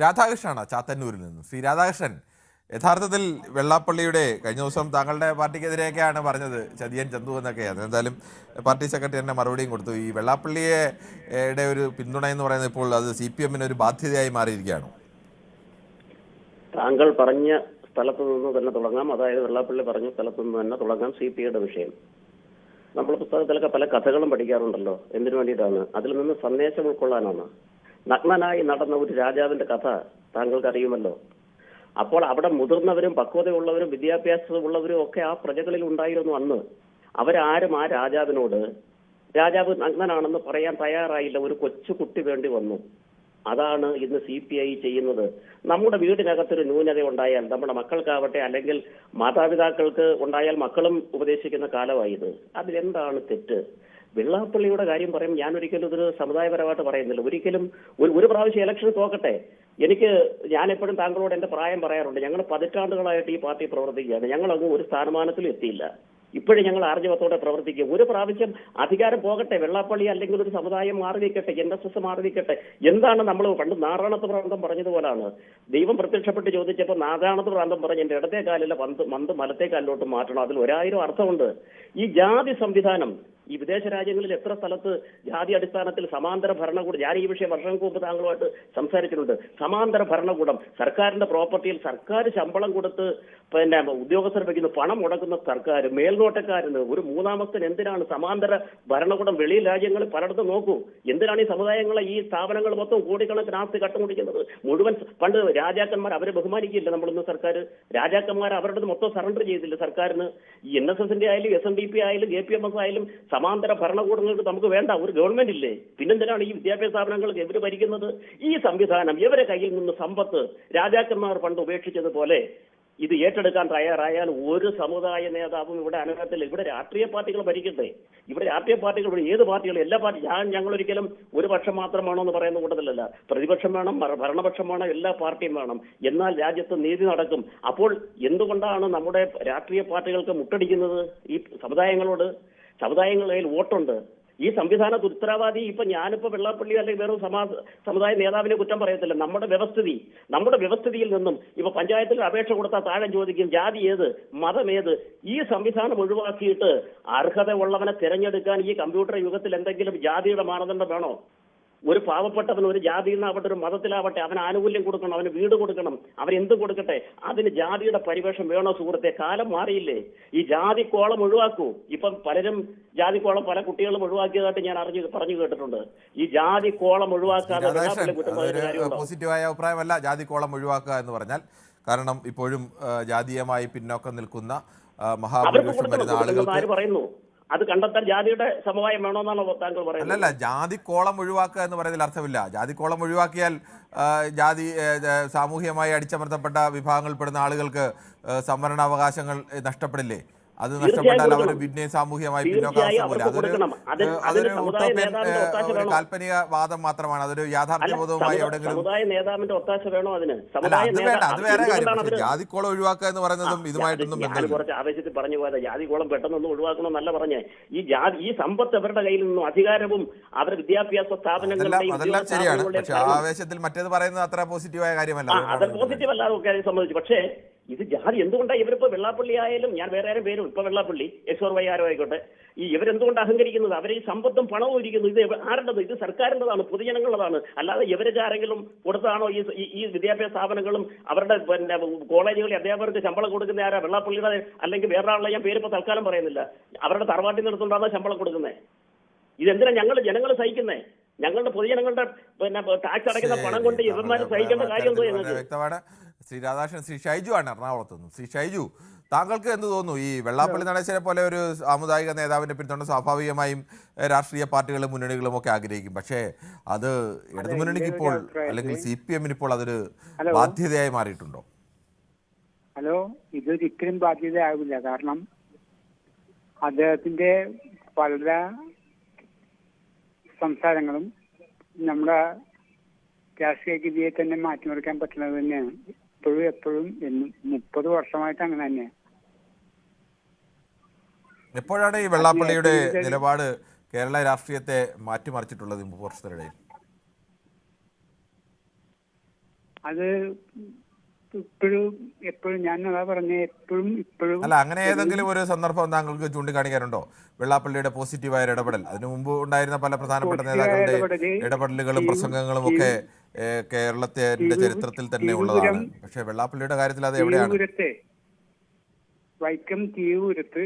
രാധാകൃഷ്ണനാണ് ചാത്തന്നൂരിൽ നിന്ന്. ശ്രീ രാധാകൃഷ്ണൻ, യഥാർത്ഥത്തിൽ വെള്ളാപ്പള്ളിയുടെ കഴിഞ്ഞ ദിവസം താങ്കളുടെ പാർട്ടിക്കെതിരെയൊക്കെയാണ് പറഞ്ഞത്, ചതിയൻ ചന്തു എന്നൊക്കെയാണ്. എന്തായാലും പാർട്ടി സെക്രട്ടറി തന്നെ മറുപടിയും കൊടുത്തു. ഈ വെള്ളാപ്പള്ളിയുടെ ഒരു പിന്തുണ എന്ന് പറയുന്നത് ഇപ്പോൾ അത് CPM ഒരു ബാധ്യതയായി മാറിയിരിക്കുകയാണോ? താങ്കൾ പറഞ്ഞ സ്ഥലത്ത് നിന്ന് തന്നെ തുടങ്ങാം. അതായത് വെള്ളാപ്പള്ളി പറഞ്ഞ സ്ഥലത്ത് നിന്ന് തന്നെ തുടങ്ങാം CPIയുടെ വിഷയം. നമ്മൾ പുസ്തകത്തിലൊക്കെ പല കഥകളും പഠിക്കാറുണ്ടല്ലോ. എന്തിനു വേണ്ടിയിട്ടാണ്? അതിൽ നിന്ന് സന്ദേശം ഉൾക്കൊള്ളാനാണ്. നഗ്നനായി നടന്ന ഒരു രാജാവിന്റെ കഥ താങ്കൾക്ക് അറിയുമല്ലോ. അപ്പോൾ അവിടെ മുതിർന്നവരും പക്വതയുള്ളവരും വിദ്യാഭ്യാസമുള്ളവരും ഒക്കെ ആ പ്രജകളിൽ ഉണ്ടായിരുന്നു അന്ന്. അവരാരും ആ രാജാവിനോട് രാജാവ് നഗ്നനാണെന്ന് പറയാൻ തയ്യാറായില്ല. ഒരു കൊച്ചു കുട്ടി വേണ്ടി വന്നു. അതാണ് ഇന്ന് CPI ചെയ്യുന്നത്. നമ്മുടെ വീടിനകത്തൊരു ന്യൂനത ഉണ്ടായാൽ, നമ്മുടെ മക്കൾക്കാവട്ടെ അല്ലെങ്കിൽ മാതാപിതാക്കൾക്ക് ഉണ്ടായാൽ മക്കളും ഉപദേശിക്കുന്ന കാലമായത്. അതിലെന്താണ് തെറ്റ്? വെള്ളാപ്പള്ളിയുടെ കാര്യം പറയും. ഞാൻ ഒരിക്കലും ഇതൊരു സമുദായപരമായിട്ട് പറയുന്നില്ല. ഒരിക്കലും ഒരു പ്രാവശ്യം ഇലക്ഷൻ തോക്കട്ടെ. ഞാൻ എപ്പോഴും താങ്കളോട് എന്റെ പ്രായം പറയാറുണ്ട്. ഞങ്ങൾ പതിറ്റാണ്ടുകളായിട്ട് ഈ പാർട്ടി പ്രവർത്തിക്കുകയാണ്. ഞങ്ങളങ്ങ് ഒരു സ്ഥാനമാനത്തിലും എത്തിയില്ല. ഇപ്പോഴും ഞങ്ങൾ ആർജവത്തോടെ പ്രവർത്തിക്കും. ഒരു പ്രാവശ്യം അധികാരം പോകട്ടെ, വെള്ളാപ്പള്ളി അല്ലെങ്കിൽ ഒരു സമുദായം മാറി നിൽക്കട്ടെ, NSS മാറി നിൽക്കട്ടെ. എന്താണ് നമ്മൾ പണ്ട് നാറാണത്ത് പ്രാന്തം പറഞ്ഞതുപോലാണ്. ദൈവം പ്രത്യക്ഷപ്പെട്ട് ചോദിച്ചപ്പോൾ നാരായണത്ത് പ്രാന്തം പറഞ്ഞ് എന്റെ ഇടത്തെ കാലിലെ മന്ത് മലത്തെ കാലിലോട്ട് മാറ്റണം. അതിൽ 1000 അർത്ഥമുണ്ട്. ഈ ജാതി സംവിധാനം ഈ വിദേശ രാജ്യങ്ങളിൽ എത്ര സ്ഥലത്ത് ജാതി അടിസ്ഥാനത്തിൽ സമാന്തര ഭരണകൂടം, ഞാൻ ഈ വിഷയം വർഷങ്ങൾക്ക് മുമ്പ് താങ്കളുമായിട്ട് സംസാരിച്ചിട്ടുണ്ട്. സമാന്തര ഭരണകൂടം, സർക്കാരിന്റെ പ്രോപ്പർട്ടിയിൽ സർക്കാർ ശമ്പളം കൊടുത്ത് ഉദ്യോഗസ്ഥർ വയ്ക്കുന്ന പണം മുടക്കുന്ന സർക്കാർ, മേൽനോട്ടക്കാരന് ഒരു മൂന്നാമസ്ഥൻ എന്തിനാണ് സമാന്തര ഭരണകൂടം? വെളിയിൽ രാജ്യങ്ങളിൽ പലയിടത്തും നോക്കൂ. എന്തിനാണ് ഈ സമുദായങ്ങളെ ഈ സ്ഥാപനങ്ങൾ മൊത്തം കോടിക്കണക്കിന് ആസ്തി കട്ടുമുടിക്കുന്നത്? മുഴുവൻ പണ്ട് രാജാക്കന്മാർ അവരെ ബഹുമാനിക്കില്ല. നമ്മളിന്ന് സർക്കാർ രാജാക്കന്മാർ അവരുടെ മൊത്തം സറണ്ടർ ചെയ്തില്ല സർക്കാരിന്. ഈ NSSന്റെ ആയാലും SNDP ആയാലും JPMS ആയാലും സമാന്തര ഭരണകൂടങ്ങൾക്ക് നമുക്ക് വേണ്ട. ഒരു ഗവൺമെന്റ് ഇല്ലേ? പിന്നെന്തിനാണ് ഈ വിദ്യാഭ്യാസ സ്ഥാപനങ്ങൾക്ക് ഇവർ ഭരിക്കുന്നത്? ഈ സംവിധാനം ഇവരെ കയ്യിൽ നിന്ന് സമ്പത്ത് രാജാക്കന്മാർ പണ്ട് ഉപേക്ഷിച്ചതുപോലെ ഇത് ഏറ്റെടുക്കാൻ തയ്യാറായാൽ ഒരു സമുദായ നേതാവും ഇവിടെ അനുഭവത്തില്ല. ഇവിടെ രാഷ്ട്രീയ പാർട്ടികൾ ഭരിക്കട്ടെ. ഇവിടെ രാഷ്ട്രീയ പാർട്ടികൾ, ഇവിടെ ഏത് പാർട്ടികളും, എല്ലാ പാർട്ടി, ഞങ്ങളൊരിക്കലും ഒരു പക്ഷം മാത്രം വേണോ എന്ന് പറയുന്ന കൂട്ടത്തിലല്ല. പ്രതിപക്ഷം വേണം, ഭരണപക്ഷം വേണം, എല്ലാ പാർട്ടിയും വേണം. എന്നാൽ രാജ്യത്ത് നീതി നടക്കും. അപ്പോൾ എന്തുകൊണ്ടാണ് നമ്മുടെ രാഷ്ട്രീയ പാർട്ടികൾക്ക് മുട്ടടിക്കുന്നത്? ഈ സമുദായങ്ങളിൽ വോട്ടുണ്ട്. ഈ സംവിധാനത്ത് ഉത്തരവാദി ഞാനിപ്പോ വെള്ളാപ്പള്ളി അല്ലെങ്കിൽ വേറെ സമുദായ നേതാവിനെ കുറ്റം പറയത്തില്ല. നമ്മുടെ വ്യവസ്ഥിതിയിൽ നിന്നും പഞ്ചായത്തിൽ അപേക്ഷ കൊടുത്താൽ താഴെ ചോദിക്കും ജാതി ഏത്, മതം ഏത്. ഈ സംവിധാനം ഒഴിവാക്കിയിട്ട് അർഹത ഉള്ളവനെ തിരഞ്ഞെടുക്കാൻ ഈ കമ്പ്യൂട്ടർ യുഗത്തിൽ എന്തെങ്കിലും ജാതിയുടെ മാനദണ്ഡം വേണോ? ഒരു പാവപ്പെട്ടവന് ഒരു ജാതിയിലാവട്ടെ ഒരു മതത്തിലാവട്ടെ അവന് ആനുകൂല്യം കൊടുക്കണം, അവന് വീട് കൊടുക്കണം, അവൻ എന്ത് കൊടുക്കട്ടെ. അതിന് ജാതിയുടെ പരിവേഷം വേണോ സുഹൃത്തെ? കാലം മാറിയില്ലേ? ഈ ജാതിക്കോളം ഒഴിവാക്കൂ. പലരും ജാതിക്കോളം പല കുട്ടികളും ഒഴിവാക്കിയതായിട്ട് ഞാൻ പറഞ്ഞു കേട്ടിട്ടുണ്ട്. ഈ ജാതിക്കോളം ഒഴിവാക്കാതെ പോസിറ്റീവായ അഭിപ്രായമല്ല ജാതിക്കോളം ഒഴിവാക്കുക എന്ന് പറഞ്ഞാൽ. കാരണം ഇപ്പോഴും ജാതീയമായി പിന്നോക്കം നിൽക്കുന്ന മഹാഭൂരിപക്ഷം വരുന്ന ആളുകൾക്ക് പറയുന്നു അത് കണ്ടെത്താൻ ജാതിയുടെ സമവായം വേണമെന്നാണ് താങ്കൾ പറയുന്നത്. അല്ലല്ല, ജാതിക്കോളം ഒഴിവാക്കുക എന്ന് പറയുന്നതിൽ അർത്ഥമില്ല. ജാതിക്കോളം ഒഴിവാക്കിയാൽ സാമൂഹികമായി അടിച്ചമർത്തപ്പെട്ട വിഭാഗങ്ങളിൽപ്പെടുന്ന ആളുകൾക്ക് സംവരണാവകാശങ്ങൾ നഷ്ടപ്പെടില്ലേ? അത് നഷ്ടപ്പെട്ടാൽ അവർ പിന്നെ സാമൂഹികമായി പിന്നോക്കാവസ്ഥ പോലെ അതൊരു ഉട്ടോപ്യൻ കാൽപ്പനിക വാദം മാത്രമാണ്. അതൊരു യാഥാർത്ഥ്യബോധവുമായി എവിടെയെങ്കിലും അത് വേറെ കാര്യം. ജാതിക്കോളം ഒഴിവാക്കുക എന്ന് പറയുന്നതും ഇതുമായിട്ടൊന്നും കുറച്ച് ആവേശത്തിൽ പറഞ്ഞു പോയത്. ജാതിക്കോളം പെട്ടെന്നൊന്നും ഒഴിവാക്കണമെന്നല്ല പറഞ്ഞേ. ഈ സമ്പത്ത് അവരുടെ കയ്യിൽ നിന്നും അധികാരവും അവരുടെ വിദ്യാഭ്യാസ സ്ഥാപനങ്ങളുടെയും അതെല്ലാം ശരിയാണ്. പക്ഷെ ആവേശത്തിൽ മറ്റേത് പറയുന്നത് അത്ര പോസിറ്റീവായ കാര്യമല്ല. അത് പോസിറ്റീവ് അല്ലാതെ സംബന്ധിച്ചു. പക്ഷേ ഇത് ജാതി എന്തുകൊണ്ടാണ് ഇവരിപ്പോ വെള്ളാപ്പള്ളി ആയാലും ഞാൻ വേറെ ആരും പേരും ഇപ്പൊ വെള്ളാപ്പള്ളി XY ആരോ ആയിക്കോട്ടെ, ഇവരെന്തുകൊണ്ട് അഹങ്കരിക്കുന്നത്? അവരെ ഈ സമ്പത്തും പണവും ഇരിക്കുന്നു. ഇത് ആരുടേത്? ഇത് സർക്കാരിൻ്റെതാണ്, പൊതുജനങ്ങളുടേതാണ്. അല്ലാതെ ഇവർക്ക് ആരെങ്കിലും കൊടുത്താണോ ഈ വിദ്യാഭ്യാസ സ്ഥാപനങ്ങളും അവരുടെ കോളേജുകളിൽ അധ്യാപകർക്ക് ശമ്പളം കൊടുക്കുന്ന ആരാ? വെള്ളാപ്പള്ളിയുടെ അല്ലെങ്കിൽ വേറൊരാളെ ഞാൻ പേരിപ്പോ തൽക്കാലം പറയുന്നില്ല. അവരുടെ തറവാട്ടിൽ നിന്നെടുത്തുകൊണ്ടാണോ ശമ്പളം കൊടുക്കുന്നത്? ഇതെന്തിനാ ഞങ്ങൾ സഹിക്കുന്നേ? ഞങ്ങളുടെ പൊതുജനങ്ങളുടെ ടാക്സ് അടയ്ക്കുന്ന പണം കൊണ്ട് ഇവന്മാരെ സഹിക്കേണ്ട കാര്യം എന്തോ ഞങ്ങൾക്ക് വ്യക്തമാണ്. ശ്രീ രാധാകൃഷ്ണൻ, ശ്രീ ഷൈജു ആണ് എറണാകുളത്ത് നിന്ന്. ശ്രീ ഷൈജു, താങ്കൾക്ക് എന്ത് തോന്നുന്നു? ഈ വെള്ളാപ്പള്ളി നടേശനെ പോലെ ഒരു സാമുദായിക നേതാവിന്റെ പിന്തുണ സ്വാഭാവികമായും രാഷ്ട്രീയ പാർട്ടികളും മുന്നണികളും ഒക്കെ ആഗ്രഹിക്കും. പക്ഷേ അത് ഇടതുമുന്നണിക്ക് ഇപ്പോൾ അല്ലെങ്കിൽ CPM ഇപ്പോൾ അതൊരു ബാധ്യതയായി മാറിയിട്ടുണ്ടോ? ഹലോ, ഇതൊരിക്കലും ബാധ്യതയാവില്ല. കാരണം അദ്ദേഹത്തിന്റെ പല സംസാരങ്ങളും നമ്മുടെ രാഷ്ട്രീയ ഗതിയെ തന്നെ മാറ്റിമറിക്കാൻ പറ്റുന്നത് തന്നെയാണ്. എപ്പോഴും 30 വർഷമായിട്ട് അങ്ങനെ തന്നെയാണ്. എപ്പോഴാണ് ഈ വെള്ളാപ്പള്ളിയുടെ നിലപാട് കേരള രാഷ്ട്രീയത്തെ മാറ്റിമറിച്ചിട്ടുള്ളത് 30 വർഷത്തിനിടയിൽ? അത് ഇപ്പോഴും എപ്പോഴും ഞാൻ അതാ പറഞ്ഞ ഇപ്പോഴും അല്ല, അങ്ങനെ ഏതെങ്കിലും ഒരു സന്ദർഭം താങ്കൾക്ക് ചൂണ്ടിക്കാണിക്കാനുണ്ടോ? വെള്ളാപ്പള്ളിയുടെ പോസിറ്റീവായ ഒരു ഇടപെടൽ, അതിനു മുമ്പ് ഉണ്ടായിരുന്ന പല പ്രധാനപ്പെട്ട നേതാക്കളുടെ ഇടപെടലുകളും പ്രസംഗങ്ങളും ഒക്കെ കേരളത്തിന്റെ ചരിത്രത്തിൽ തന്നെ ഉള്ളതാണ്. പക്ഷെ വെള്ളാപ്പള്ളിയുടെ കാര്യത്തിൽ അത് എവിടെയാണ്? വൈക്കം തിരുവൂരത്ത്